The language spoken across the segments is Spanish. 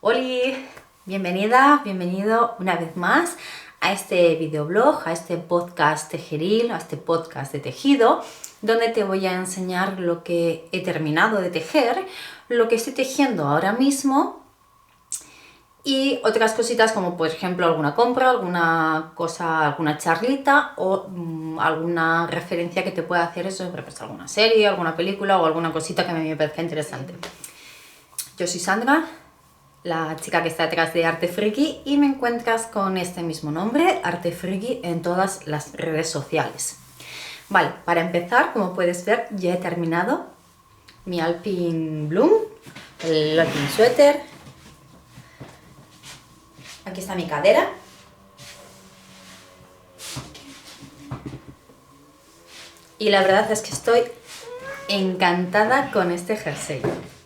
Oli, bienvenida, bienvenido una vez más a este videoblog, a este podcast tejeril, a este podcast de tejido, donde te voy a enseñar lo que he terminado de tejer, lo que estoy tejiendo ahora mismo y otras cositas como por ejemplo alguna compra, alguna cosa, alguna charlita o alguna referencia que te pueda hacer sobre pues, alguna serie, alguna película o alguna cosita que a mí me parezca interesante. Yo soy Sandra, la chica que está detrás de Arte Friki, y me encuentras con este mismo nombre, Arte Friki, en todas las redes sociales. Vale, para empezar, como puedes ver, ya he terminado mi Alpine Bloom, el Alpine Suéter. Aquí está mi cadera. Y la verdad es que estoy encantada con este jersey.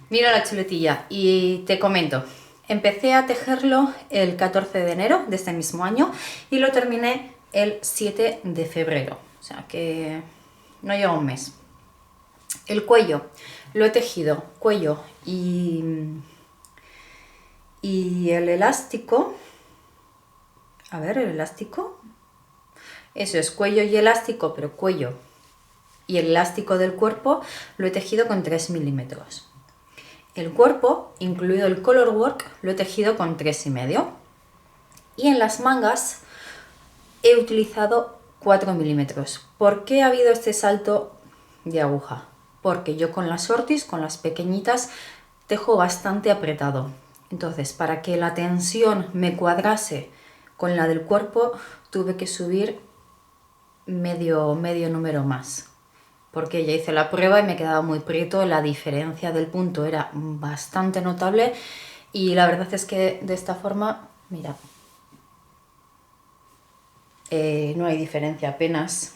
Mira la chuletilla y te comento. Empecé a tejerlo el 14 de enero de este mismo año y lo terminé el 7 de febrero. O sea que no lleva un mes. El cuello lo he tejido, cuello y el elástico. A ver, el elástico. Eso es cuello y elástico, pero cuello y el elástico del cuerpo lo he tejido con 3 milímetros. El cuerpo, incluido el color work, lo he tejido con 3,5. Y en las mangas he utilizado 4 milímetros. ¿Por qué ha habido este salto de aguja? Porque yo con las ortis, con las pequeñitas, tejo bastante apretado. Entonces, para que la tensión me cuadrase con la del cuerpo, tuve que subir medio número más. Porque ya hice la prueba y me quedaba muy prieto, la diferencia del punto era bastante notable y la verdad es que de esta forma, mira, no hay diferencia apenas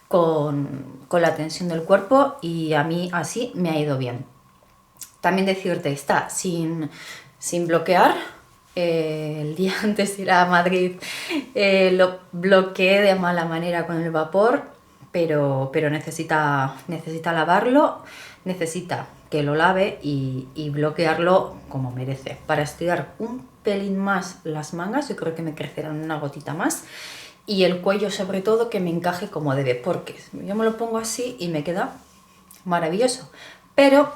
con la tensión del cuerpo y a mí así me ha ido bien. También decirte, está sin bloquear. El día antes de ir a Madrid lo bloqueé de mala manera con el vapor. Pero necesita lavarlo, necesita que lo lave y bloquearlo como merece. Para estirar un pelín más las mangas, yo creo que me crecerán una gotita más. Y el cuello sobre todo que me encaje como debe, porque yo me lo pongo así y me queda maravilloso. Pero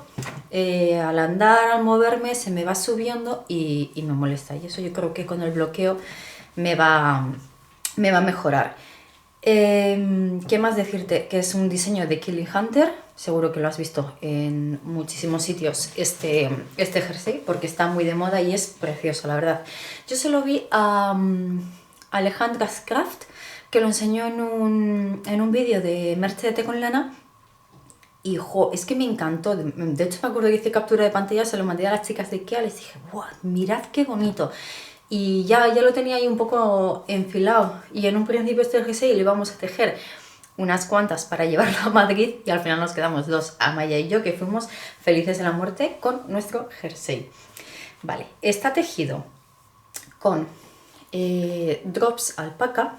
al andar, al moverme, se me va subiendo y me molesta. Y eso yo creo que con el bloqueo me va a mejorar. ¿Qué más decirte? Que es un diseño de Killing Hunter. Seguro que lo has visto en muchísimos sitios este jersey, porque está muy de moda y es precioso, la verdad. Yo se lo vi a Alejandra's Craft, que lo enseñó en un vídeo de merch de té con lana. Y es que me encantó. De hecho, me acuerdo que hice captura de pantalla, se lo mandé a las chicas de IKEA, les dije, ¡buah! Mirad qué bonito. Y ya lo tenía ahí un poco enfilado. Y en un principio este jersey le íbamos a tejer unas cuantas para llevarlo a Madrid y al final nos quedamos dos, Amaya y yo, que fuimos felices de la muerte con nuestro jersey. Vale, está tejido con drops alpaca.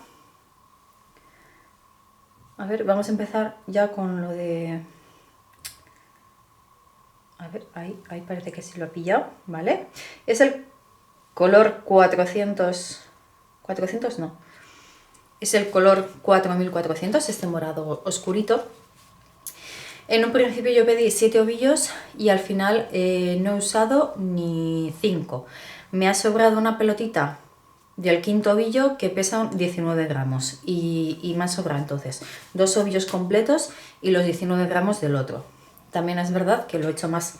A ver, vamos a empezar ya con lo de... A ver, ahí parece que sí lo ha pillado, ¿vale? Es el color 400 no. Es el color 4400, este morado oscurito. En un principio yo pedí 7 ovillos y al final no he usado ni 5. Me ha sobrado una pelotita del quinto ovillo que pesa 19 gramos y me ha sobrado entonces 2 ovillos completos y los 19 gramos del otro. También es verdad que lo he hecho más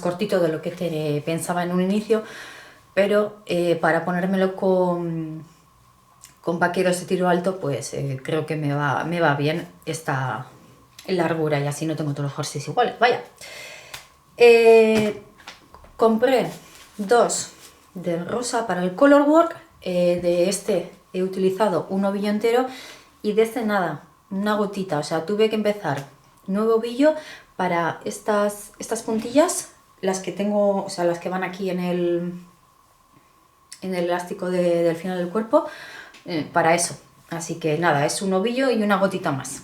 cortito de lo que pensaba en un inicio, pero para ponérmelo con vaqueros de tiro alto, pues creo que me va bien esta largura y así no tengo todos los jerseys iguales. Vaya. Compré 2 del rosa para el color work. De este he utilizado un ovillo entero y de este nada, una gotita. O sea, tuve que empezar nuevo ovillo para estas puntillas, las que tengo, o sea, las que van aquí en el elástico del final del cuerpo, para eso. Así que nada, es un ovillo y una gotita más.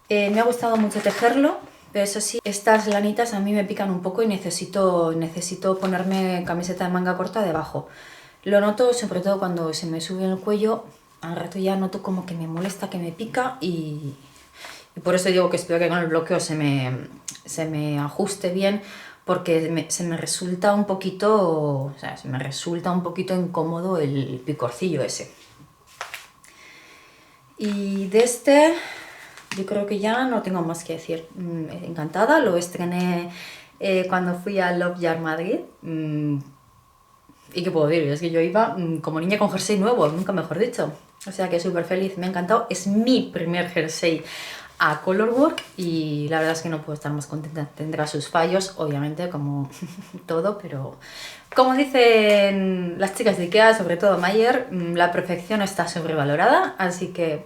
Me ha gustado mucho tejerlo Pero eso sí, estas lanitas a mí me pican un poco y necesito ponerme camiseta de manga corta debajo. Lo noto sobre todo cuando se me sube el cuello, al rato ya noto como que me molesta, que me pica y por eso digo que espero que con el bloqueo se me ajuste bien, porque se me resulta un poquito, o sea, se me resulta un poquito incómodo el picorcillo ese. Y de este, yo creo que ya no tengo más que decir. Encantada, lo estrené cuando fui a Love Yard Madrid. ¿Y qué puedo decir? Es que yo iba como niña con jersey nuevo, nunca mejor dicho. O sea que súper feliz, me ha encantado. Es mi primer jersey a Colorwork y la verdad es que no puedo estar más contenta. Tendrá sus fallos, obviamente, como todo, pero como dicen las chicas de IKEA, sobre todo Mayer, la perfección está sobrevalorada, así que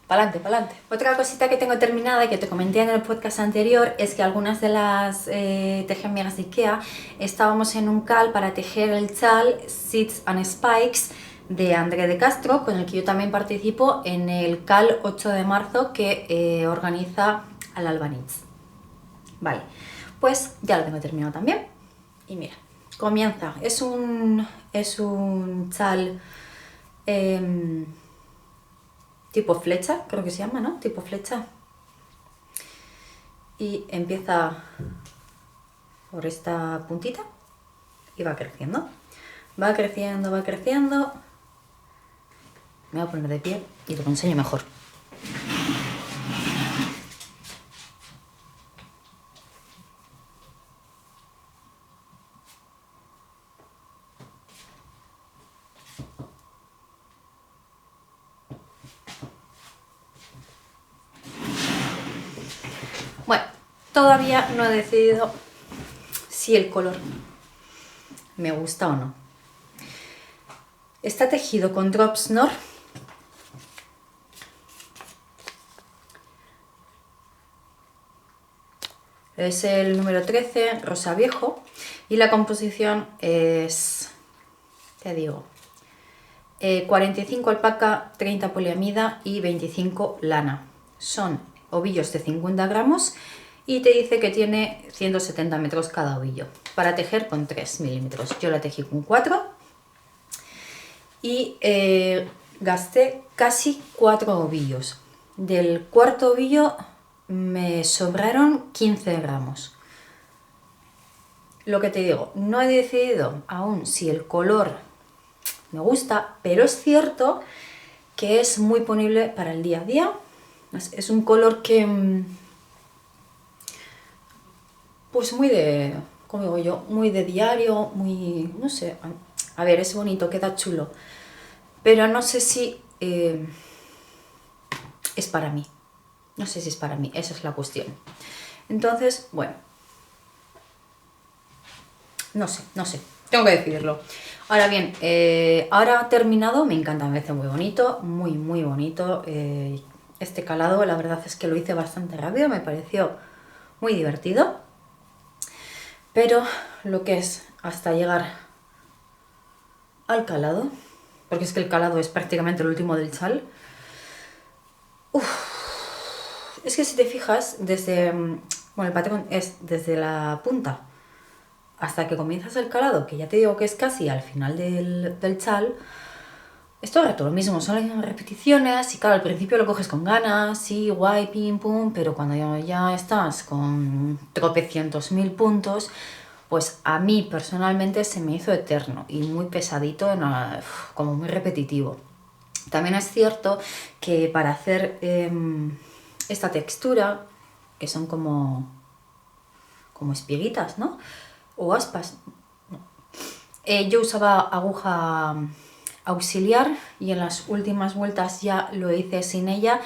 pa'lante, pa'lante. Otra cosita que tengo terminada y que te comenté en el podcast anterior es que algunas de las tejeamigas de IKEA estábamos en un call para tejer el chal Seeds and Spikes de André de Castro, con el que yo también participo en el CAL 8 de marzo que organiza al Albanits. Vale, pues ya lo tengo terminado también. Y mira, comienza. Es un chal tipo flecha, creo que se llama, ¿no? Tipo flecha. Y empieza por esta puntita y va creciendo. Va creciendo, va creciendo. Me voy a poner de pie y te lo enseño mejor. Bueno, todavía no he decidido si el color me gusta o no. Está tejido con Drop Snore. Es el número 13, rosa viejo, y la composición es, te digo, 45 alpaca, 30 poliamida y 25 lana. Son ovillos de 50 gramos y te dice que tiene 170 metros cada ovillo, para tejer con 3 milímetros. Yo la tejí con 4 y gasté casi 4 ovillos. Del cuarto ovillo me sobraron 15 gramos. Lo que te digo, no he decidido aún si el color me gusta, pero es cierto que es muy ponible para el día a día. Es un color que, pues muy de, ¿cómo digo yo? Muy de diario, muy, no sé, a ver, es bonito, queda chulo, pero no sé si es para mí. No sé si es para mí, esa es la cuestión. Entonces, bueno, no sé, tengo que decidirlo. Ahora bien, ahora terminado, me encanta, me parece muy bonito, muy bonito. Este calado, la verdad es que lo hice bastante rápido, me pareció muy divertido. Pero lo que es hasta llegar al calado, porque es que el calado es prácticamente el último del chal. Es que si te fijas, bueno, el patrón es desde la punta hasta que comienzas el calado, que ya te digo que es casi al final del chal, es todo el rato lo mismo, son las mismas repeticiones y claro, al principio lo coges con ganas, sí, guay, pim, pum, pero cuando ya estás con tropecientos mil puntos, pues a mí personalmente se me hizo eterno y muy pesadito, como muy repetitivo. También es cierto que para hacer esta textura, que son como espiguitas, ¿no? O aspas. No. Yo usaba aguja auxiliar y en las últimas vueltas ya lo hice sin ella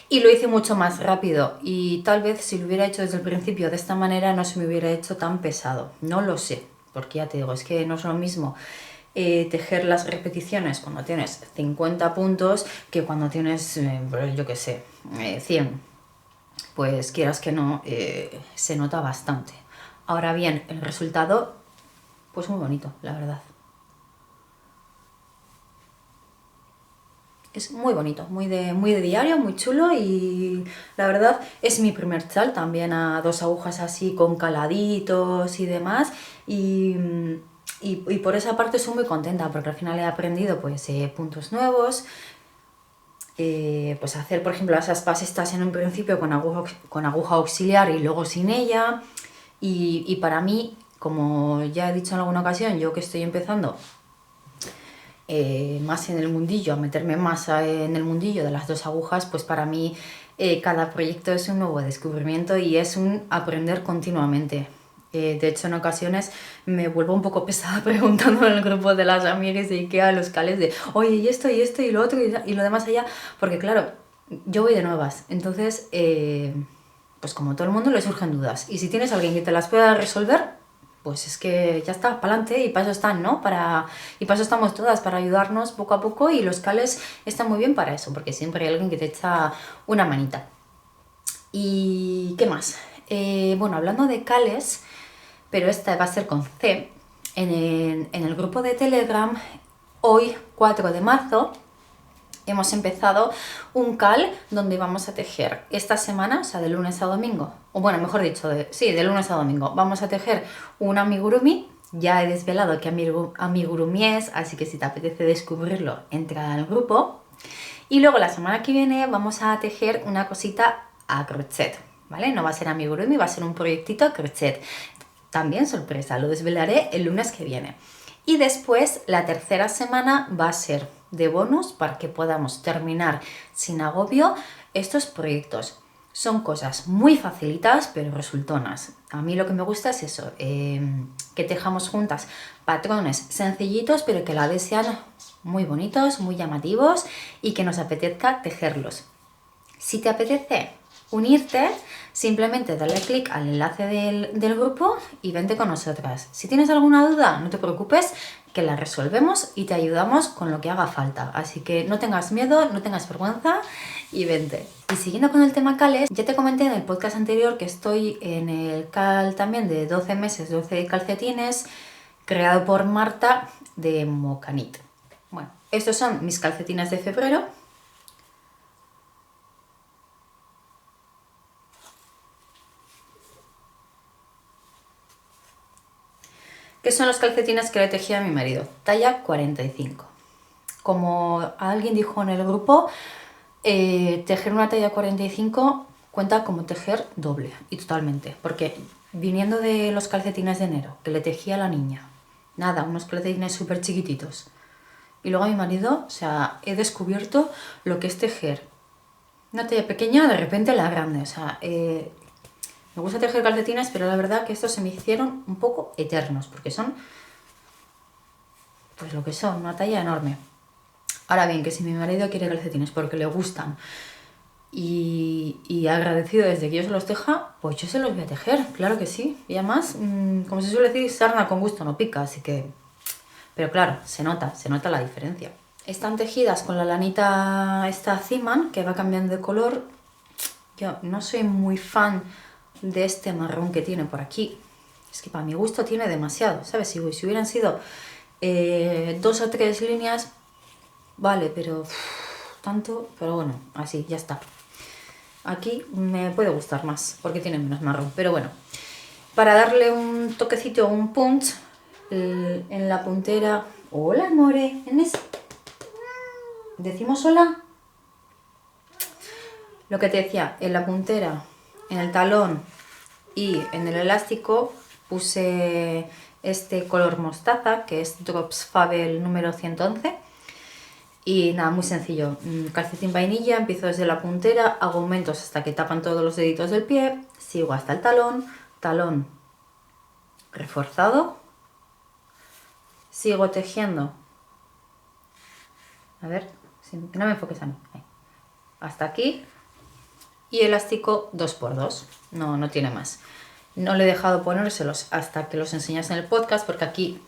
y lo hice mucho más rápido y tal vez si lo hubiera hecho desde el principio de esta manera no se me hubiera hecho tan pesado. No lo sé, porque ya te digo, es que no es lo mismo tejer las repeticiones cuando tienes 50 puntos que cuando tienes, yo qué sé, 100. Pues quieras que no, se nota bastante. Ahora bien, el resultado, pues muy bonito, la verdad. Es muy bonito, muy de diario, muy chulo y la verdad es mi primer chal también a 2 agujas así con caladitos y demás y, y por esa parte soy muy contenta porque al final he aprendido pues puntos nuevos, pues hacer por ejemplo las aspas estas en un principio con aguja auxiliar y luego sin ella y para mí, como ya he dicho en alguna ocasión, yo que estoy empezando más en el mundillo, a meterme más en el mundillo de las 2 agujas, pues para mí cada proyecto es un nuevo descubrimiento y es un aprender continuamente. De hecho, en ocasiones me vuelvo un poco pesada preguntando en el grupo de las amigas de IKEA, los cales de, oye, y esto, y lo otro, y lo demás allá, porque claro, yo voy de nuevas, entonces, pues como todo el mundo le surgen dudas. Y si tienes a alguien que te las pueda resolver, pues es que ya está, para adelante y para eso están, ¿no? Y para eso estamos todas, para ayudarnos poco a poco y los cales están muy bien para eso, porque siempre hay alguien que te echa una manita. ¿Y qué más? Bueno, hablando de cales, pero esta va a ser con C, en el grupo de Telegram, hoy 4 de marzo, hemos empezado un cal donde vamos a tejer esta semana, o sea, de lunes a domingo, o bueno, mejor dicho, de lunes a domingo, vamos a tejer un amigurumi. Ya he desvelado qué amigurumi es, así que si te apetece descubrirlo, entra al grupo. Y luego la semana que viene vamos a tejer una cosita a crochet, ¿vale? No va a ser amigurumi, va a ser un proyectito a crochet. También sorpresa, lo desvelaré el lunes que viene. Y después la tercera semana va a ser de bonus para que podamos terminar sin agobio estos proyectos. Son cosas muy facilitas pero resultonas. A mí lo que me gusta es eso, que tejamos juntas patrones sencillitos pero que a la vez sean muy bonitos, muy llamativos y que nos apetezca tejerlos. Si te apetece unirte, simplemente dale clic al enlace del grupo y vente con nosotras. Si tienes alguna duda, no te preocupes, que la resolvemos y te ayudamos con lo que haga falta. Así que no tengas miedo, no tengas vergüenza y vente. Y siguiendo con el tema cales, ya te comenté en el podcast anterior que estoy en el cal también de 12 meses, 12 calcetines, creado por Marta de Mocanit. Bueno, estos son mis calcetines de febrero. ¿Qué son los calcetines que le tejí a mi marido? Talla 45. Como alguien dijo en el grupo, tejer una talla 45 cuenta como tejer doble y totalmente. Porque viniendo de los calcetines de enero, que le tejí a la niña, nada, unos calcetines súper chiquititos. Y luego a mi marido, o sea, he descubierto lo que es tejer una talla pequeña, de repente la grande. O sea, me gusta tejer calcetines, pero la verdad que estos se me hicieron un poco eternos, porque son, pues lo que son, una talla enorme. Ahora bien, que si mi marido quiere calcetines porque le gustan y agradecido desde que yo se los teja, pues yo se los voy a tejer, claro que sí. Y además, como se suele decir, sarna con gusto no pica, así que... Pero claro, se nota la diferencia. Están tejidas con la lanita esta Ziman, que va cambiando de color. Yo no soy muy fan de este marrón que tiene por aquí. Es que para mi gusto tiene demasiado, ¿sabes? Si hubieran sido 2 o 3 líneas, vale, pero tanto, pero bueno, así, ya está. Aquí me puede gustar más, porque tiene menos marrón, pero bueno. Para darle un toquecito, un punch, en la puntera... Hola, more, ¿decimos hola? Lo que te decía, en la puntera, en el talón y en el elástico puse este color mostaza, que es Drops Fabel número 111. Y nada, muy sencillo, calcetín vainilla, empiezo desde la puntera, hago aumentos hasta que tapan todos los deditos del pie, sigo hasta el talón, talón reforzado, sigo tejiendo, a ver, que no me enfoques a mí, ahí, hasta aquí, y elástico 2×2, no tiene más. No le he dejado ponérselos hasta que los enseñas en el podcast porque aquí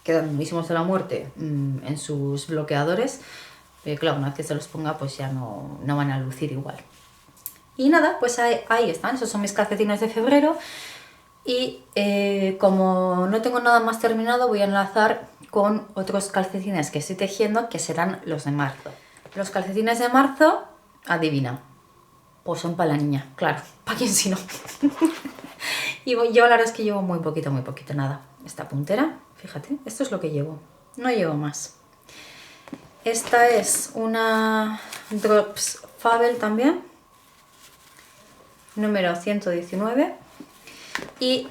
quedan durísimos de la muerte en sus bloqueadores, pero claro, una vez que se los ponga pues ya no van a lucir igual. Y nada, pues ahí están, esos son mis calcetines de febrero y como no tengo nada más terminado voy a enlazar con otros calcetines que estoy tejiendo que serán los de marzo. Los calcetines de marzo, adivina, pues son para la niña, claro, para quién si no. Y yo la verdad es que llevo muy poquito, nada. Esta puntera, fíjate, esto es lo que llevo, no llevo más. Esta es una Drops Fabel también, número 119. Y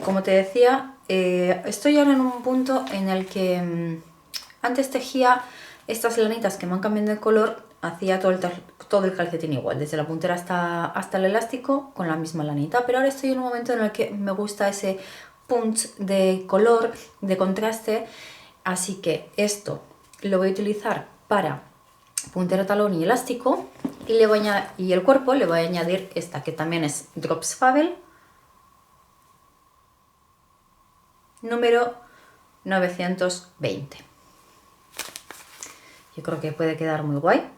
como te decía, estoy ahora en un punto en el que antes tejía estas lanitas que me han cambiado de color, hacía todo el calcetín igual, desde la puntera hasta el elástico con la misma lanita, pero ahora estoy en un momento en el que me gusta ese punch de color, de contraste, así que esto lo voy a utilizar para puntero, talón y elástico, y el cuerpo le voy a añadir esta que también es Drops Fabel, número 920. Yo creo que puede quedar muy guay.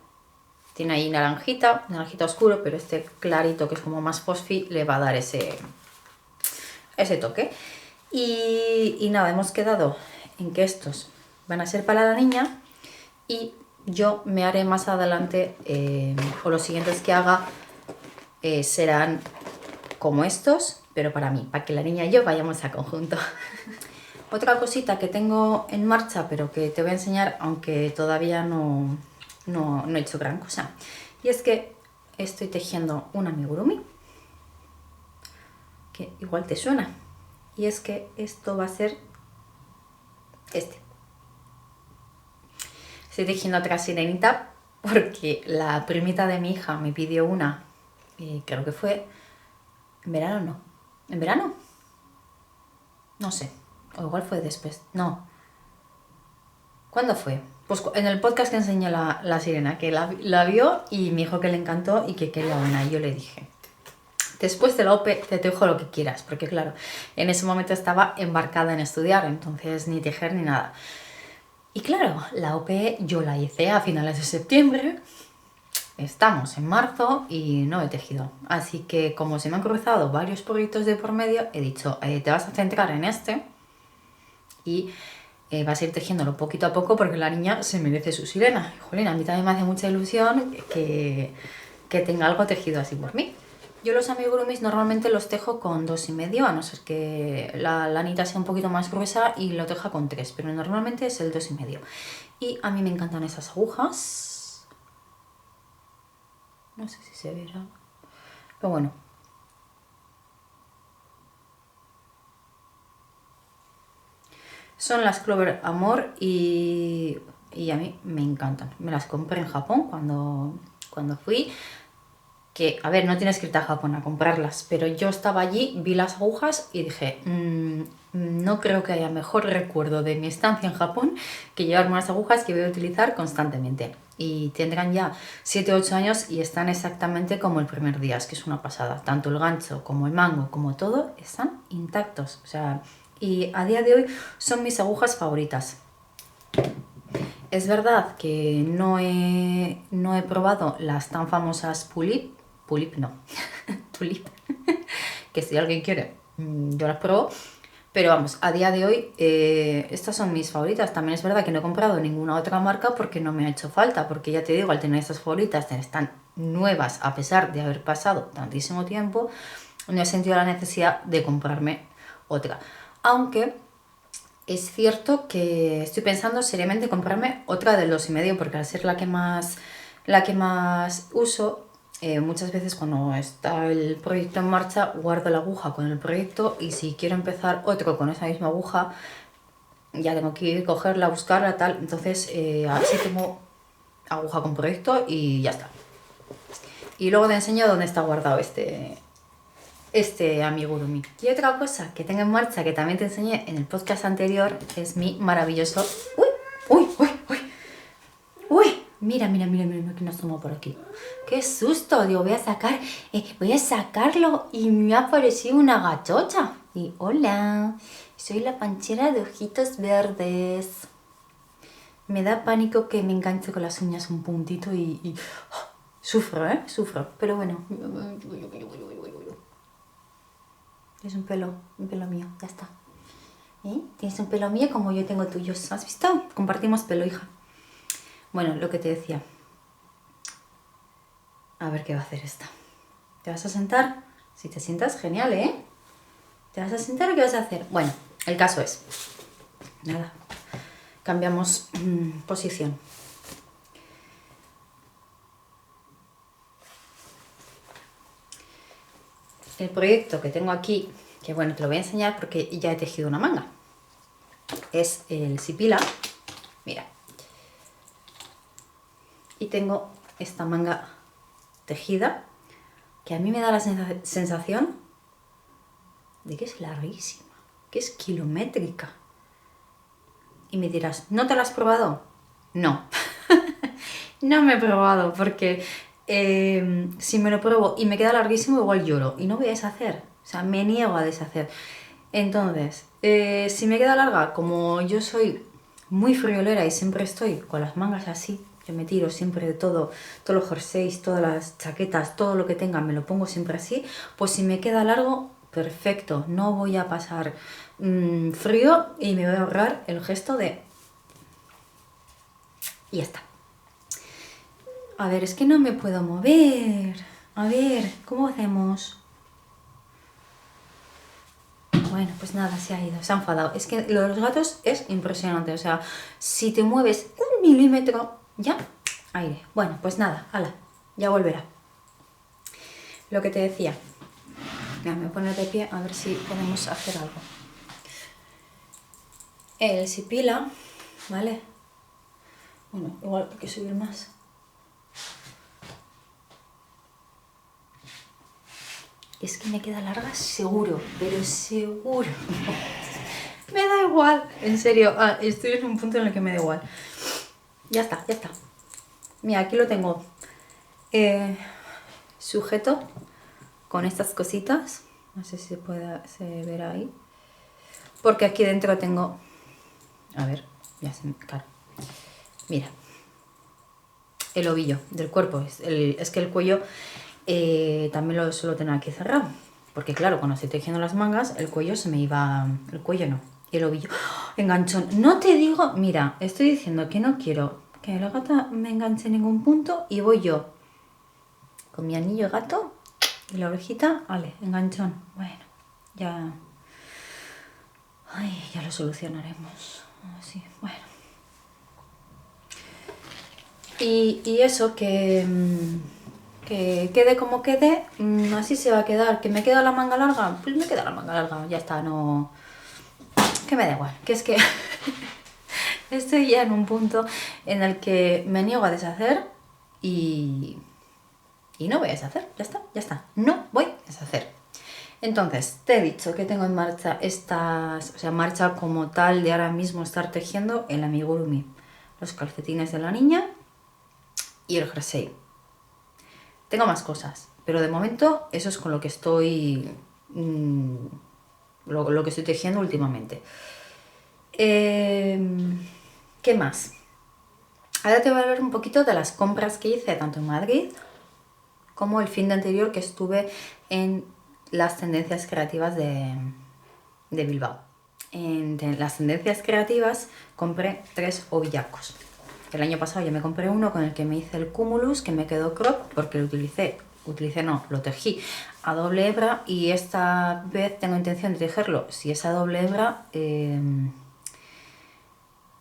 Tiene ahí naranjita oscuro, pero este clarito que es como más fosfi le va a dar ese toque. Y nada, hemos quedado en que estos van a ser para la niña y yo me haré más adelante, o los siguientes que haga serán como estos, pero para mí, para que la niña y yo vayamos a conjunto. Otra cosita que tengo en marcha, pero que te voy a enseñar, aunque todavía no he hecho gran cosa. Y es que estoy tejiendo un amigurumi, que igual te suena. Y es que esto va a ser este. Estoy tejiendo otra sirenita porque la primita de mi hija me pidió una, creo que fue en verano, no. ¿En verano? No sé. O igual fue después. No. ¿Cuándo fue? Pues en el podcast que enseñé la sirena, que la vio y me dijo que le encantó y que quería una. Y yo le dije, después de la OPE te tejo lo que quieras, porque claro, en ese momento estaba embarcada en estudiar, entonces ni tejer ni nada. Y claro, la OPE yo la hice a finales de septiembre, estamos en marzo y no he tejido. Así que como se me han cruzado varios proyectos de por medio, he dicho, te vas a centrar en este y vas a ir tejiéndolo poquito a poco porque la niña se merece su sirena. Y, jolín, a mí también me hace mucha ilusión que tenga algo tejido así por mí. Yo los amigurumis normalmente los tejo con 2,5, a no ser que la lanita sea un poquito más gruesa y lo teja con 3, pero normalmente es el 2,5. Y a mí me encantan esas agujas. No sé si se verá, pero bueno. Son las Clover Amor y a mí me encantan. Me las compré en Japón cuando fui. Que, a ver, no tienes que irte a Japón a comprarlas, pero yo estaba allí, vi las agujas y dije, no creo que haya mejor recuerdo de mi estancia en Japón que llevarme unas agujas que voy a utilizar constantemente. Y tendrán ya 7 o 8 años y están exactamente como el primer día, es que es una pasada. Tanto el gancho como el mango, como todo, están intactos. O sea, y a día de hoy son mis agujas favoritas. Es verdad que no he probado las tan famosas Pulip no, Tulip, que si alguien quiere, yo las pruebo. Pero vamos, a día de hoy estas son mis favoritas. También es verdad que no he comprado ninguna otra marca porque no me ha hecho falta. Porque ya te digo, al tener estas favoritas, están nuevas a pesar de haber pasado tantísimo tiempo, no he sentido la necesidad de comprarme otra. Aunque es cierto que estoy pensando seriamente comprarme otra del 2,5 porque al ser la que más uso, muchas veces cuando está el proyecto en marcha guardo la aguja con el proyecto y si quiero empezar otro con esa misma aguja ya tengo que ir, cogerla, buscarla, tal. Entonces así tengo aguja con proyecto y ya está. Y luego te enseño dónde está guardado este amigurumi. Y otra cosa que tengo en marcha que también te enseñé en el podcast anterior es mi maravilloso... ¡Uy! ¡Uy! ¡Uy! ¡Uy! ¡Uy! Mira que nos tomó por aquí. ¡Qué susto! Digo, voy a sacarlo y me ha aparecido una gachocha. Y hola, soy la panchera de ojitos verdes. Me da pánico que me enganche con las uñas un puntito y sufro, sufro. Pero bueno. Es un pelo mío, ya está. Tienes un pelo mío como yo tengo tuyos. ¿Has visto? Compartimos pelo, hija. Bueno, lo que te decía. A ver qué va a hacer esta. ¿Te vas a sentar? Si te sientas, genial, ¿eh? ¿Te vas a sentar o qué vas a hacer? Bueno, el caso es... Nada. Cambiamos posición. El proyecto que tengo aquí, que bueno, te lo voy a enseñar porque ya he tejido una manga. Es el Sipila. Mira. Y tengo esta manga tejida que a mí me da la sensación de que es larguísima, que es kilométrica. Y me dirás, ¿no te la has probado? No, no me he probado porque si me lo pruebo y me queda larguísimo igual lloro y no voy a deshacer, o sea, me niego a deshacer. Entonces, si me queda larga, como yo soy muy friolera y siempre estoy con las mangas así, yo me tiro siempre de todo, todos los jerseys, todas las chaquetas, todo lo que tenga, me lo pongo siempre así, pues si me queda largo, perfecto, no voy a pasar frío y me voy a ahorrar el gesto de... Y ya está. A ver, es que no me puedo mover. A ver, ¿cómo hacemos? Bueno, pues nada, se ha ido, se ha enfadado. Es que lo de los gatos es impresionante. O sea, si te mueves 1 milímetro, ya, aire. Bueno, pues nada, ala, ya volverá. Lo que te decía. Mira, me voy a poner de pie a ver si podemos hacer algo. El Sipila, ¿vale? Bueno, igual hay que subir más. Es que me queda larga seguro, pero seguro. Me da igual, en serio, estoy en un punto en el que me da igual. Ya está, ya está. Mira, aquí lo tengo sujeto con estas cositas. No sé si se verá ahí. Porque aquí dentro tengo... A ver, ya se me... Claro. Mira. El ovillo del cuerpo. Es que el cuello también lo suelo tener aquí cerrado. Porque claro, cuando estoy tejiendo las mangas, el cuello se me iba... El cuello no. Y el ovillo... ¡Oh! Enganchón. No te digo... Mira, estoy diciendo que no quiero que la gata me enganche en ningún punto. Y voy yo con mi anillo de gato y la orejita. Vale, enganchón. Bueno, ya... Ay, ya lo solucionaremos. Así, bueno. Y eso, que quede como quede, así se va a quedar. ¿Que me queda la manga larga? Pues me queda la manga larga, ya está, no... Que me da igual, que es que estoy ya en un punto en el que me niego a deshacer y no voy a deshacer, ya está, no voy a deshacer. Entonces, te he dicho que tengo en marcha estas, o sea, marcha como tal de ahora mismo estar tejiendo el amigurumi, los calcetines de la niña y el jersey. Tengo más cosas, pero de momento eso es con lo que estoy lo que estoy tejiendo últimamente. ¿Qué más? Ahora te voy a hablar un poquito de las compras que hice tanto en Madrid como el fin de anterior que estuve en las tendencias creativas de Bilbao. En las tendencias creativas compré 3 ovillacos. El año pasado ya me compré uno con el que me hice el cumulus, que me quedó crop porque lo tejí a doble hebra y esta vez tengo intención de tejerlo, si es a doble hebra,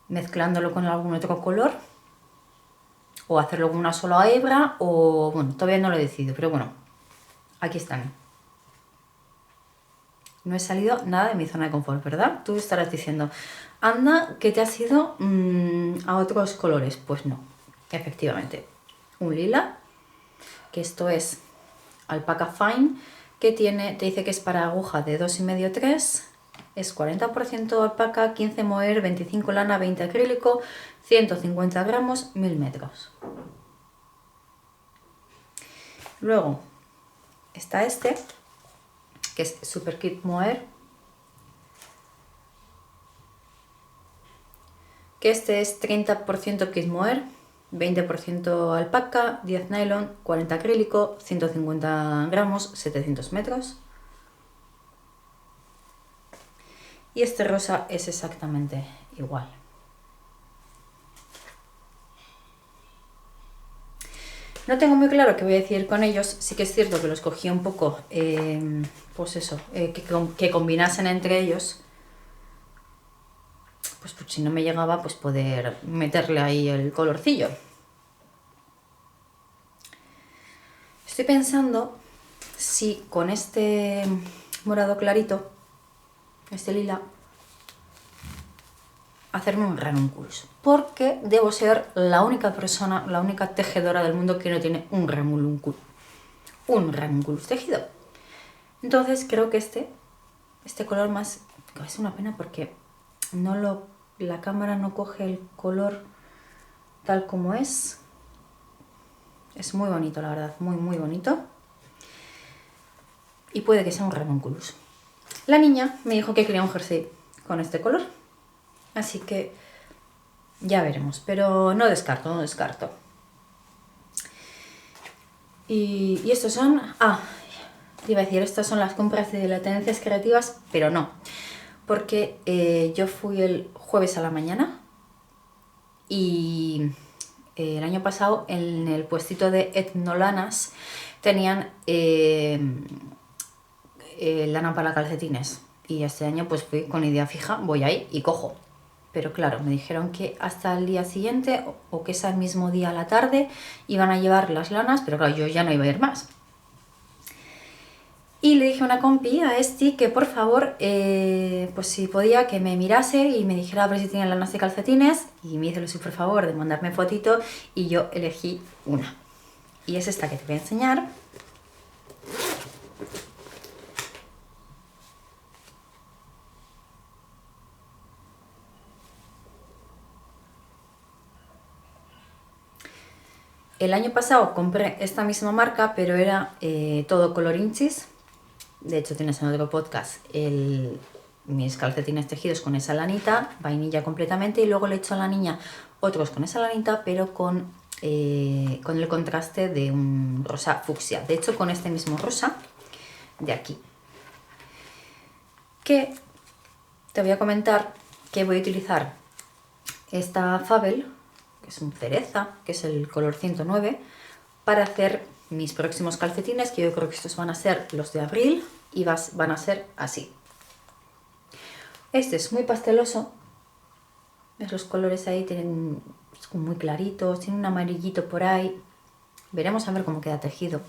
mezclándolo con algún otro color o hacerlo con una sola hebra o bueno, todavía no lo he decidido, pero bueno, aquí están. No he salido nada de mi zona de confort, ¿verdad? Tú estarás diciendo, anda, que te has ido a otros colores. Pues no, efectivamente. Un lila, que esto es alpaca fine, que te dice que es para aguja de 2,5-3, es 40% alpaca, 15 mohair, 25 lana, 20 acrílico, 150 gramos, 1000 metros. Luego está este, que es Super Kit Mohair, que este es 30% Kit Mohair, 20% alpaca, 10 nylon, 40 acrílico, 150 gramos, 700 metros. Y este rosa es exactamente igual. No tengo muy claro qué voy a decir con ellos. Sí que es cierto que los cogí un poco, pues eso, que combinasen entre ellos. Pues si no me llegaba, pues poder meterle ahí el colorcillo. Estoy pensando si con este morado clarito, este lila, hacerme un ranunculus, porque debo ser la única persona, la única tejedora del mundo que no tiene un ranunculus tejido. Entonces creo que este color más, que es una pena porque la cámara no coge el color tal como es. Es muy bonito, la verdad, muy muy bonito. Y puede que sea un ranunculus. La niña me dijo que quería un jersey con este color. Así que ya veremos, pero no descarto. Y estos son... iba a decir, estas son las compras de las tendencias creativas, pero no. Porque yo fui el jueves a la mañana y el año pasado en el puestito de Etnolanas tenían lana para calcetines. Y este año pues fui con idea fija, voy ahí y cojo. Pero claro, me dijeron que hasta el día siguiente o que ese mismo día a la tarde iban a llevar las lanas, pero claro, yo ya no iba a ir más. Y le dije a una compi, a Esti, que por favor, pues si podía que me mirase y me dijera a ver si tenía lanas de calcetines. Y me hizo el súper favor de mandarme fotito y yo elegí una. Y es esta que te voy a enseñar. El año pasado compré esta misma marca, pero era todo color inchis. De hecho, tienes en otro podcast mis calcetines tejidos con esa lanita, vainilla completamente, y luego le he hecho a la niña otros con esa lanita, pero con el contraste de un rosa fucsia. De hecho, con este mismo rosa de aquí. Que te voy a comentar que voy a utilizar esta Fabel, que es un cereza, que es el color 109, para hacer mis próximos calcetines, que yo creo que estos van a ser los de abril y van a ser así. Este es muy pasteloso, ves los colores ahí, tienen muy claritos, tiene un amarillito por ahí. Veremos a ver cómo queda tejido.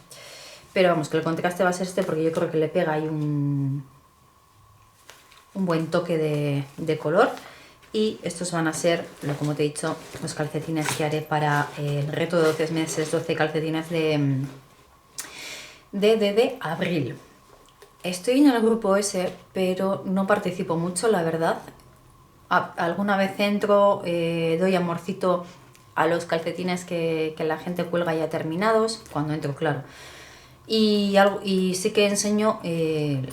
Pero vamos, que el contraste va a ser este porque yo creo que le pega ahí un buen toque de color. Y estos van a ser, como te he dicho, los calcetines que haré para el reto de 12 meses, 12 calcetines de abril. Estoy en el grupo ese, pero no participo mucho, la verdad. Alguna vez entro, doy amorcito a los calcetines que la gente cuelga ya terminados, cuando entro, claro. Y sí que enseño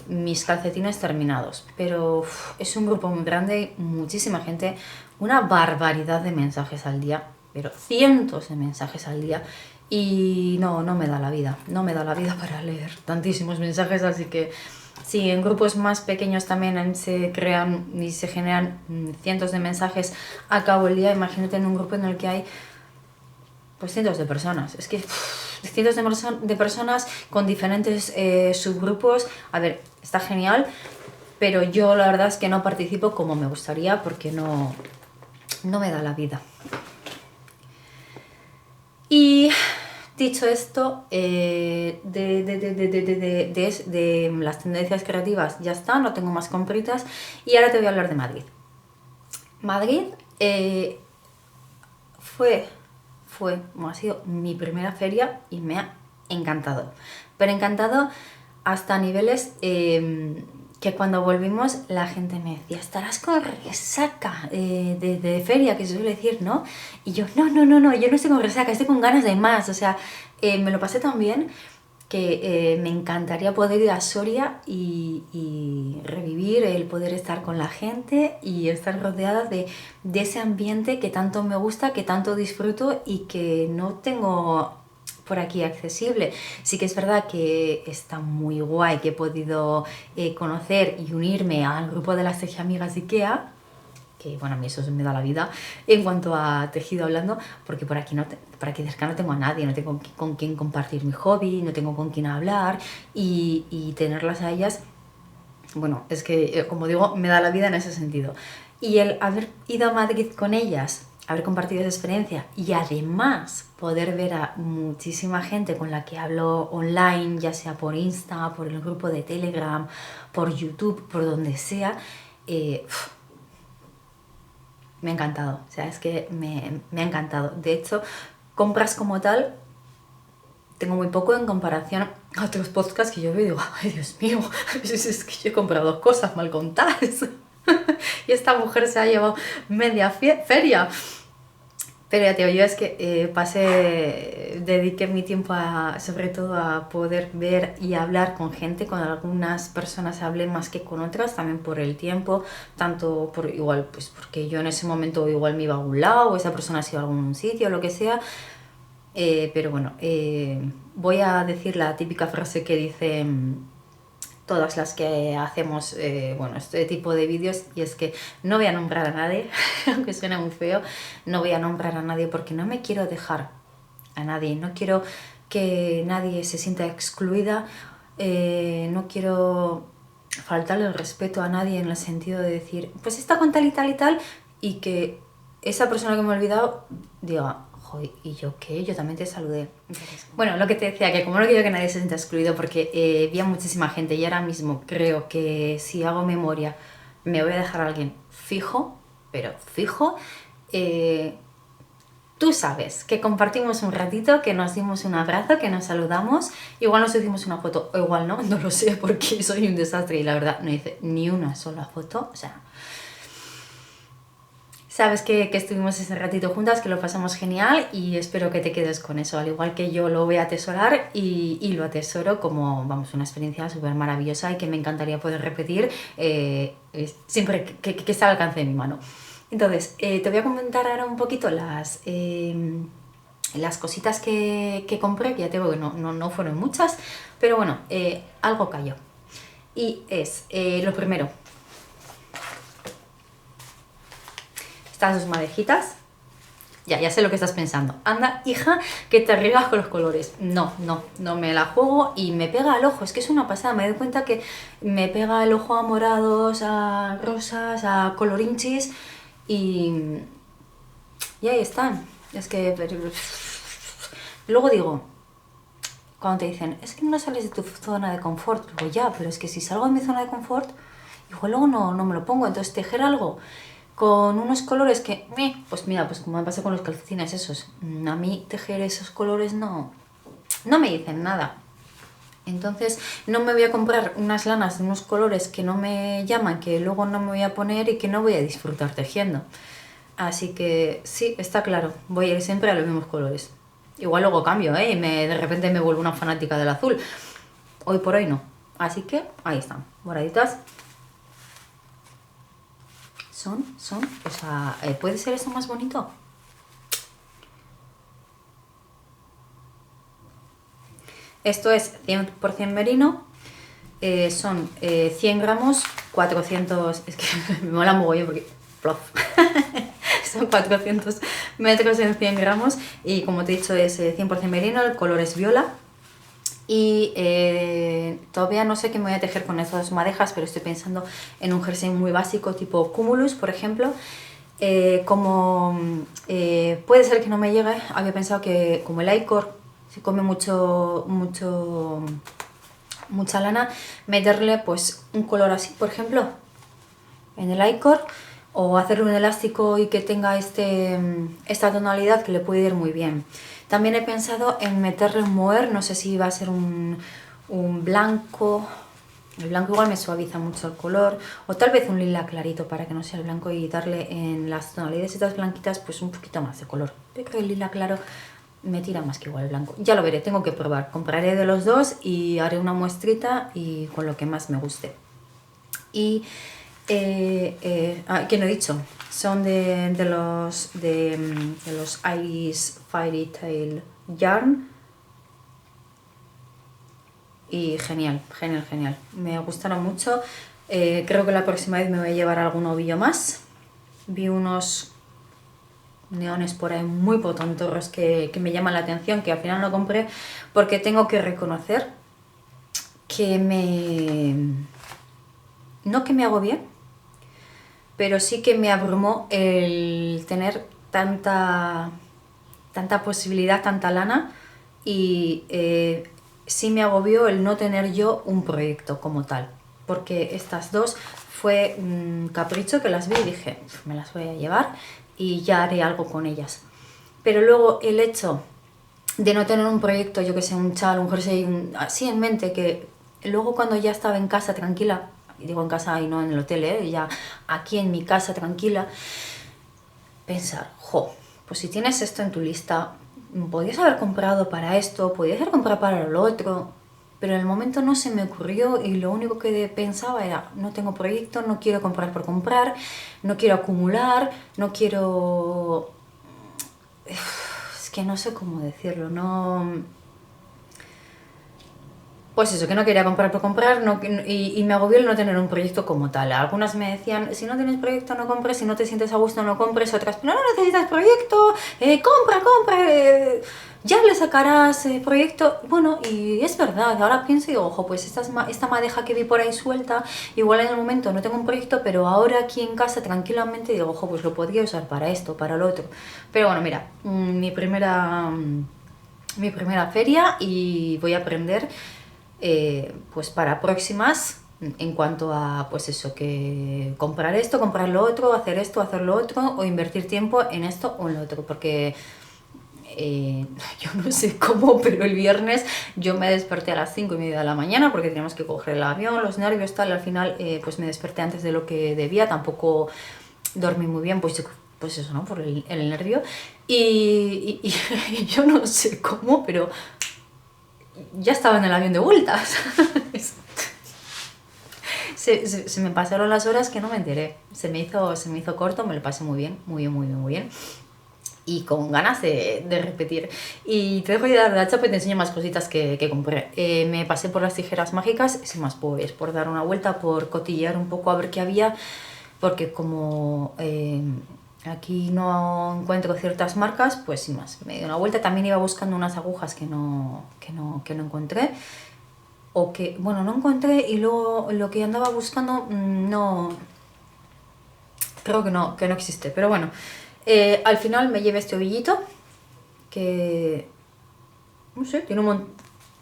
mis calcetines terminados, pero es un grupo muy grande, muchísima gente, una barbaridad de mensajes al día, pero cientos de mensajes al día, y no me da la vida, para leer tantísimos mensajes, así que si en grupos más pequeños también se crean y se generan cientos de mensajes a cabo el día, imagínate en un grupo en el que hay pues cientos de personas. Es que cientos de personas con diferentes subgrupos. A ver, está genial, pero yo la verdad es que no participo como me gustaría porque no me da la vida. Y dicho esto, de las tendencias creativas ya está, no tengo más compritas. Y ahora te voy a hablar de Madrid. Madrid ha sido mi primera feria y me ha encantado. Pero encantado hasta niveles que cuando volvimos la gente me decía, estarás con resaca de feria, que se suele decir, ¿no? Y yo, no, yo no estoy con resaca, estoy con ganas de más. O sea, me lo pasé tan bien que me encantaría poder ir a Soria y revivir el poder estar con la gente y estar rodeada de ese ambiente que tanto me gusta, que tanto disfruto y que no tengo por aquí accesible. Sí que es verdad que está muy guay que he podido conocer y unirme al grupo de las Tejiamigas de IKEA, que bueno, a mí eso me da la vida en cuanto a tejido hablando, porque por aquí, por aquí cerca no tengo a nadie, no tengo con quién compartir mi hobby, no tengo con quién hablar y tenerlas a ellas, bueno, es que como digo, me da la vida en ese sentido. Y el haber ido a Madrid con ellas, haber compartido esa experiencia y además poder ver a muchísima gente con la que hablo online, ya sea por Insta, por el grupo de Telegram, por YouTube, por donde sea, me ha encantado. O sea, es que me ha encantado. De hecho, compras como tal, tengo muy poco en comparación a otros podcasts que yo veo y digo, ay Dios mío, es que yo he comprado 2 cosas mal contadas. Y esta mujer se ha llevado media feria. Pero ya te digo, yo es que dediqué mi tiempo sobre todo a poder ver y hablar con gente, con algunas personas hablé más que con otras, también por el tiempo, tanto por igual, pues porque yo en ese momento igual me iba a algún lado, o esa persona se iba a algún sitio, o lo que sea, pero bueno, voy a decir la típica frase que dicen todas las que hacemos bueno, este tipo de vídeos, y es que no voy a nombrar a nadie, aunque suene muy feo, no voy a nombrar a nadie porque no me quiero dejar a nadie, no quiero que nadie se sienta excluida, no quiero faltarle el respeto a nadie en el sentido de decir, pues está con tal y tal y tal, y que esa persona que me ha olvidado diga, joder, ¿y yo qué? Yo también te saludé. Bueno, lo que te decía, que como no quiero que nadie se sienta excluido porque vi a muchísima gente y ahora mismo creo que si hago memoria me voy a dejar a alguien fijo, pero fijo. Tú sabes que compartimos un ratito, que nos dimos un abrazo, que nos saludamos, igual nos hicimos una foto o igual no, no lo sé porque soy un desastre y la verdad no hice ni una sola foto, o sea... Sabes que estuvimos ese ratito juntas, que lo pasamos genial y espero que te quedes con eso, al igual que yo lo voy a atesorar y lo atesoro como, vamos, una experiencia súper maravillosa y que me encantaría poder repetir siempre que esté al alcance de mi mano. Entonces, te voy a comentar ahora un poquito las cositas que compré, que ya te digo que no fueron muchas, pero bueno, algo cayó. Y es, lo primero, estas 2 madejitas. Ya sé lo que estás pensando. Anda, hija, que te riegas con los colores. No me la juego y me pega al ojo. Es que es una pasada. Me doy cuenta que me pega el ojo a morados, a rosas, a colorinchis y ahí están. Es que... Luego digo, cuando te dicen, es que no sales de tu zona de confort. Digo, ya, pero es que si salgo de mi zona de confort, igual luego no me lo pongo. Entonces, tejer algo con unos colores que, pues mira, pues como me pasa con los calcetines esos, a mí tejer esos colores no me dicen nada. Entonces no me voy a comprar unas lanas de unos colores que no me llaman, que luego no me voy a poner y que no voy a disfrutar tejiendo. Así que sí, está claro, voy a ir siempre a los mismos colores. Igual luego cambio, y de repente me vuelvo una fanática del azul. Hoy por hoy no. Así que ahí están, moraditas. O sea, ¿puede ser eso más bonito? Esto es 100% merino, son 100 gramos, 400, es que me mola mogollón porque, plof, son 400 metros en 100 gramos y como te he dicho es 100% merino, el color es viola. Y todavía no sé qué me voy a tejer con estas madejas, pero estoy pensando en un jersey muy básico tipo cumulus, por ejemplo. Como puede ser que no me llegue, había pensado que como el Icor se come mucha lana, meterle pues un color así, por ejemplo, en el Icor, o hacerle un elástico y que tenga esta tonalidad que le puede ir muy bien. También he pensado en meterle un mohair, no sé si va a ser un blanco. El blanco igual me suaviza mucho el color, o tal vez un lila clarito para que no sea el blanco y darle en las tonalidades estas blanquitas pues un poquito más de color. Yo creo que el lila claro me tira más que igual el blanco. Ya lo veré, tengo que probar. Compraré de los dos y haré una muestrita y con lo que más me guste. Y que no he dicho, son de los Iris Fairy Tail Yarn y genial. Me gustaron mucho. Creo que la próxima vez me voy a llevar algún ovillo más vi unos neones por ahí muy potentosos que me llaman la atención, que al final no compré porque tengo que reconocer que no que me hago bien, pero sí que me abrumó el tener tanta posibilidad, tanta lana, y sí me agobió el no tener yo un proyecto como tal, porque estas dos fue un capricho que las vi y dije, me las voy a llevar y ya haré algo con ellas. Pero luego el hecho de no tener un proyecto, yo que sé, un chal, un jersey, así en mente, que luego cuando ya estaba en casa tranquila, digo en casa y no en el hotel, ya aquí en mi casa tranquila, pensar, pues si tienes esto en tu lista, podías haber comprado para esto, podías haber comprado para lo otro, pero en el momento no se me ocurrió y lo único que pensaba era, no tengo proyecto, no quiero comprar por comprar, no quiero acumular, no quiero... Es que no sé cómo decirlo, no... Pues eso, que no quería comprar por comprar y me agobió el no tener un proyecto como tal. Algunas me decían, si no tienes proyecto no compres, si no te sientes a gusto no compres, otras, pero no necesitas proyecto, compra, ya le sacarás proyecto. Bueno, y es verdad, ahora pienso y digo, ojo, pues esta madeja que vi por ahí suelta, igual en el momento no tengo un proyecto, pero ahora aquí en casa tranquilamente digo, ojo, pues lo podría usar para esto, para lo otro. Pero bueno, mira, mi primera feria y voy a aprender pues para próximas en cuanto a pues eso, que comprar esto, comprar lo otro, hacer esto, hacer lo otro, o invertir tiempo en esto o en lo otro, porque yo no sé cómo, pero el viernes yo me desperté a las 5:30 de la mañana porque teníamos que coger el avión, los nervios, tal, al final pues me desperté antes de lo que debía, tampoco dormí muy bien, pues eso, ¿no? Por el nervio, y yo no sé cómo, pero ya estaba en el avión de vuelta. Se me pasaron las horas que no me enteré. Se me hizo corto, me lo pasé muy bien, muy bien, muy bien, muy bien. Y con ganas de repetir. Y te dejo ya dar la chapa y te enseño más cositas que compré. Me pasé por las tijeras mágicas, sin más, pues por dar una vuelta, por cotillear un poco a ver qué había, porque como aquí no encuentro ciertas marcas, pues sin más, me di una vuelta. También iba buscando unas agujas que no encontré, o que, bueno, no encontré, y luego lo que andaba buscando no, creo que no existe, pero bueno, al final me llevé este ovillito que, no sé,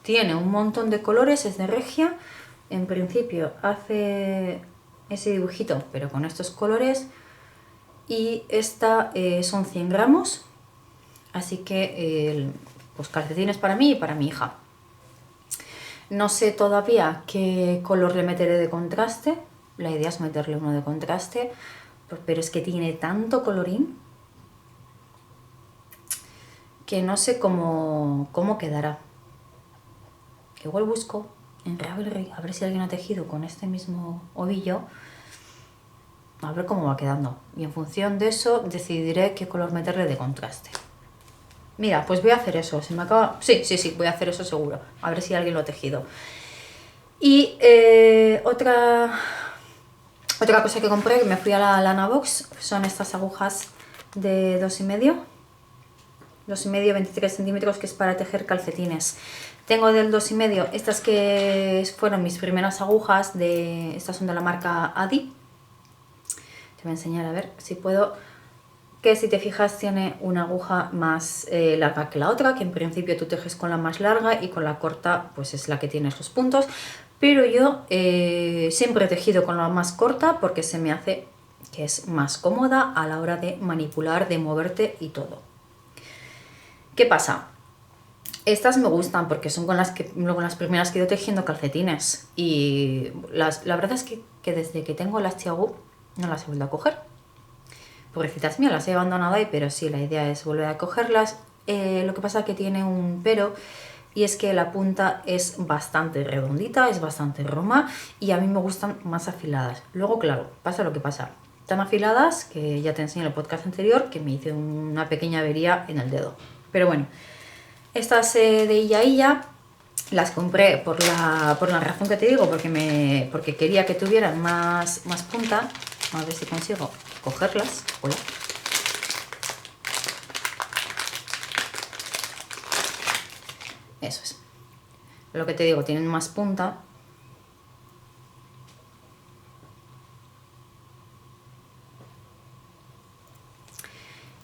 tiene un montón de colores, es de Regia, en principio hace ese dibujito, pero con estos colores, y esta son 100 gramos, así que pues calcetines para mí y para mi hija. No sé todavía qué color le meteré de contraste, la idea es meterle uno de contraste, pero es que tiene tanto colorín que no sé cómo quedará. Igual busco en Ravelry a ver si alguien ha tejido con este mismo ovillo, a ver cómo va quedando, y en función de eso decidiré qué color meterle de contraste. Mira, pues voy a hacer eso, se me acaba... Sí, voy a hacer eso seguro, a ver si alguien lo ha tejido. Y otra cosa que compré, que me fui a la Lana Box, son estas agujas de 2,5, 23 centímetros, que es para tejer calcetines. Tengo del 2,5 estas que fueron mis primeras agujas, estas son de la marca Adi. Te voy a enseñar a ver si puedo, que si te fijas tiene una aguja más larga que la otra, que en principio tú tejes con la más larga y con la corta pues es la que tienes los puntos, pero yo siempre he tejido con la más corta porque se me hace que es más cómoda a la hora de manipular, de moverte y todo. ¿Qué pasa? Estas me gustan porque son con las primeras que he ido tejiendo calcetines, y la verdad es que desde que tengo las Chiagu no las he vuelto a coger. Pobrecitas mías, las he abandonado ahí, pero sí, la idea es volver a cogerlas. Lo que pasa es que tiene un pero, y es que la punta es bastante redondita, es bastante roma, y a mí me gustan más afiladas. Luego, claro, pasa lo que pasa. Tan afiladas que ya te enseñé en el podcast anterior que me hice una pequeña avería en el dedo. Pero bueno, estas de Illa las compré por la razón que te digo, porque quería que tuvieran más punta. A ver si consigo cogerlas. Hola. Eso es. Lo que te digo, tienen más punta.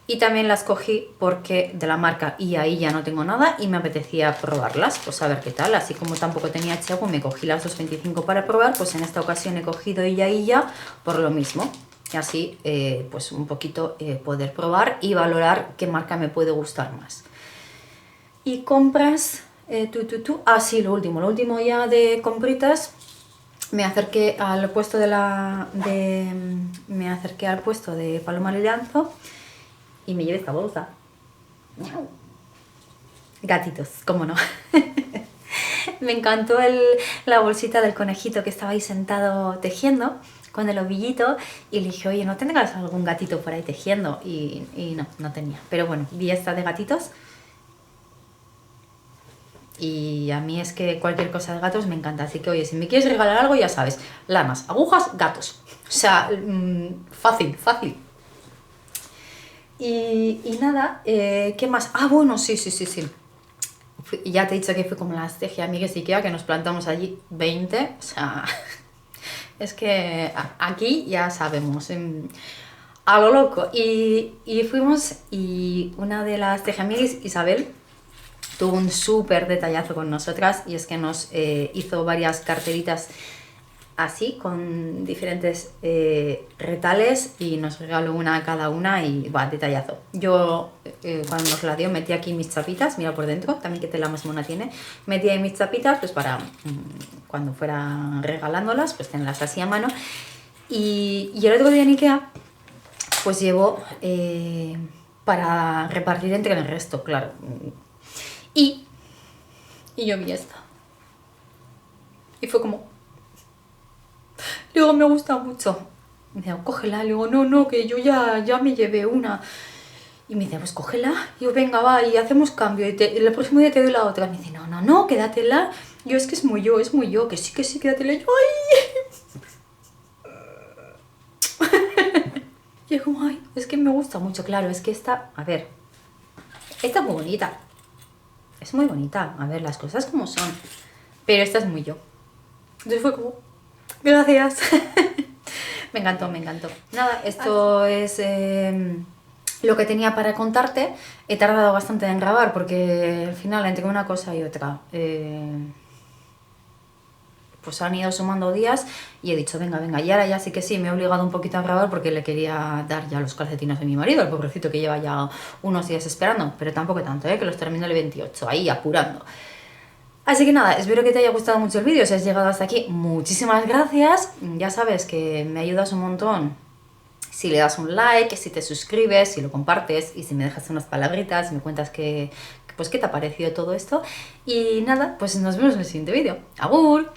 Y también las cogí porque de la marca y ahí ya no tengo nada y me apetecía probarlas, pues a ver qué tal. Así como tampoco tenía Chego, me cogí las 2,25 para probar, pues en esta ocasión he cogido y ya por lo mismo. Y así pues un poquito poder probar y valorar qué marca me puede gustar más. Y compras, Ah, sí, lo último ya de compritas. Me acerqué al puesto me acerqué al puesto de Paloma Llanzo y me llevé esta bolsa. Gatitos, cómo no. Me encantó la bolsita del conejito que estaba ahí sentado tejiendo con el ovillito y le dije, oye, ¿no tendrás algún gatito por ahí tejiendo? Y no tenía. Pero bueno, vi esta de gatitos y a mí es que cualquier cosa de gatos me encanta. Así que, oye, si me quieres regalar algo, ya sabes, lanas, agujas, gatos. O sea, fácil. Y nada, ¿qué más? Ah, bueno, sí. Ya te he dicho que fui como las teje amigas de Ikea, que nos plantamos allí 20. O sea, es que aquí ya sabemos, a lo loco. Y fuimos y una de las teje amigas, Isabel, tuvo un súper detallazo con nosotras y es que nos hizo varias carteritas así, con diferentes retales y nos regaló una a cada una y va, detallazo. Yo cuando nos la dio metí aquí mis chapitas, mira por dentro, también que tela más mona tiene, metí ahí mis chapitas pues para cuando fuera regalándolas, pues tenerlas así a mano. Y el otro día en Ikea pues llevo para repartir entre el resto, claro. Y yo vi esta. Y fue como... Le digo, me gusta mucho. Me dice, cógela. Le digo, no, que yo ya me llevé una. Y me dice, pues cógela. Y yo, venga, va, y hacemos cambio. Y el próximo día te doy la otra. Me dice, no, quédatela. Yo, es que es muy yo, que sí, quédatela. Y yo, ¡ay! Y yo como, ay, es que me gusta mucho. Claro, es que esta, a ver, esta es muy bonita. Es muy bonita. A ver, las cosas como son. Pero esta es muy yo. Entonces fue como, gracias. Me encantó. Nada, esto es lo que tenía para contarte. He tardado bastante en grabar porque al final entre una cosa y otra pues han ido sumando días y he dicho venga, y ahora ya sí que sí, me he obligado un poquito a grabar porque le quería dar ya los calcetines de mi marido, el pobrecito que lleva ya unos días esperando, pero tampoco tanto, que los termino el 28, ahí apurando. Así que nada, espero que te haya gustado mucho el vídeo. Si has llegado hasta aquí, muchísimas gracias. Ya sabes que me ayudas un montón si le das un like, si te suscribes, si lo compartes y si me dejas unas palabritas y me cuentas pues qué te ha parecido todo esto. Y nada, pues nos vemos en el siguiente vídeo. ¡Agur!